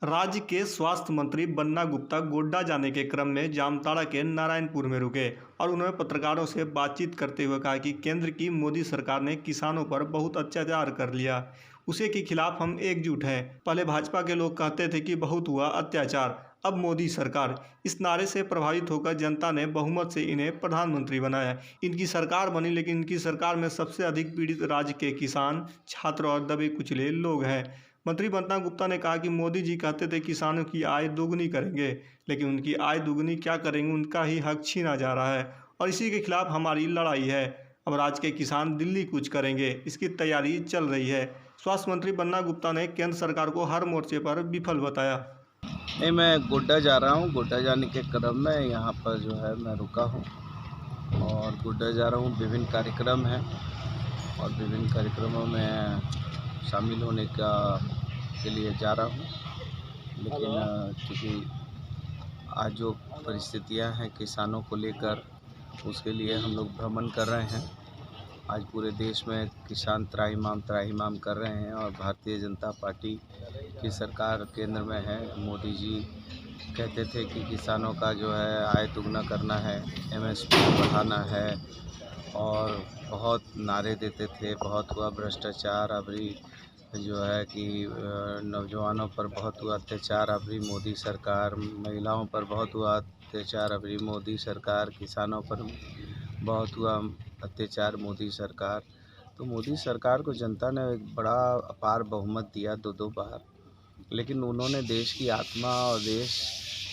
राज्य के स्वास्थ्य मंत्री बन्ना गुप्ता गोड्डा जाने के क्रम में जामताड़ा के नारायणपुर में रुके और उन्होंने पत्रकारों से बातचीत करते हुए कहा कि केंद्र की मोदी सरकार ने किसानों पर बहुत अत्याचार कर लिया, उसे के खिलाफ हम एकजुट हैं। पहले भाजपा के लोग कहते थे कि बहुत हुआ अत्याचार, अब मोदी सरकार। इस नारे से प्रभावित होकर जनता ने बहुमत से इन्हें प्रधानमंत्री बनाया। इनकी सरकार बनी, लेकिन इनकी सरकार में सबसे अधिक पीड़ित राज्य के किसान, छात्र और दबे कुचले लोग हैं। मंत्री बन्ना गुप्ता ने कहा कि मोदी जी कहते थे किसानों की आय दोगुनी करेंगे, लेकिन उनकी आय दोगुनी क्या करेंगे, उनका ही हक छीना जा रहा है और इसी के खिलाफ हमारी लड़ाई है। अब राज्य के किसान दिल्ली कूच करेंगे, इसकी तैयारी चल रही है। स्वास्थ्य मंत्री बन्ना गुप्ता ने केंद्र सरकार को हर मोर्चे पर विफल बताया। नहीं, मैं गोड्डा जा रहा हूँ। गोड्डा जाने के क्रम में यहाँ पर जो है मैं रुका हूँ और गोड्डा जा रहा हूँ। विभिन्न कार्यक्रम हैं और विभिन्न कार्यक्रमों में शामिल होने के लिए जा रहा हूँ, लेकिन क्योंकि आज जो परिस्थितियाँ हैं किसानों को लेकर, उसके लिए हम लोग भ्रमण कर रहे हैं। आज पूरे देश में किसान त्राहिमाम कर रहे हैं और भारतीय जनता पार्टी की सरकार केंद्र में है। मोदी जी कहते थे कि किसानों का जो है आय दुगना करना है, MSP बढ़ाना है और बहुत नारे देते थे। बहुत हुआ भ्रष्टाचार, अभी जो है कि नौजवानों पर बहुत हुआ अत्याचार, अभी मोदी सरकार। महिलाओं पर बहुत हुआ अत्याचार, अभी मोदी सरकार। किसानों पर बहुत हुआ अत्याचार, मोदी सरकार। तो मोदी सरकार को जनता ने एक बड़ा अपार बहुमत दिया, दो बार, लेकिन उन्होंने देश की आत्मा और देश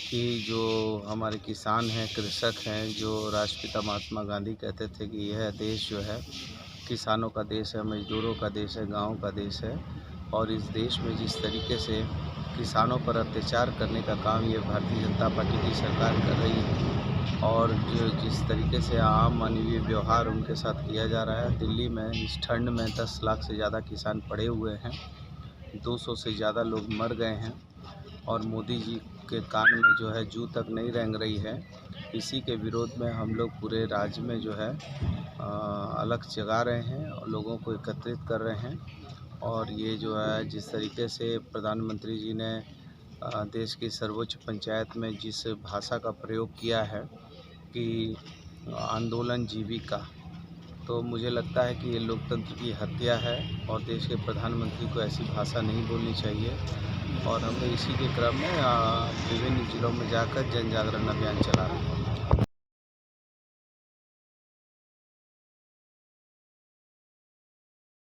की जो हमारे किसान हैं, कृषक हैं, जो राष्ट्रपिता महात्मा गांधी कहते थे कि यह देश जो है किसानों का देश है, मजदूरों का देश है, गाँव का देश है। और इस देश में जिस तरीके से किसानों पर अत्याचार करने का काम ये भारतीय जनता पार्टी की सरकार कर रही है और जो जिस तरीके से आम मानवीय व्यवहार उनके साथ किया जा रहा है। दिल्ली में इस ठंड में 10 लाख से ज़्यादा किसान पड़े हुए हैं, 200 से ज़्यादा लोग मर गए हैं और मोदी जी के कान में जो है जूं तक नहीं रेंग रही है। इसी के विरोध में हम लोग पूरे राज्य में जो है अलख जगा रहे हैं और लोगों को एकत्रित कर रहे हैं। और ये जो है जिस तरीके से प्रधानमंत्री जी ने देश की सर्वोच्च पंचायत में जिस भाषा का प्रयोग किया है कि आंदोलन जीविका, तो मुझे लगता है कि ये लोकतंत्र की हत्या है और देश के प्रधानमंत्री को ऐसी भाषा नहीं बोलनी चाहिए। और हम इसी के क्रम में विभिन्न जिलों में जाकर जन जागरण अभियान चला रहे हैं।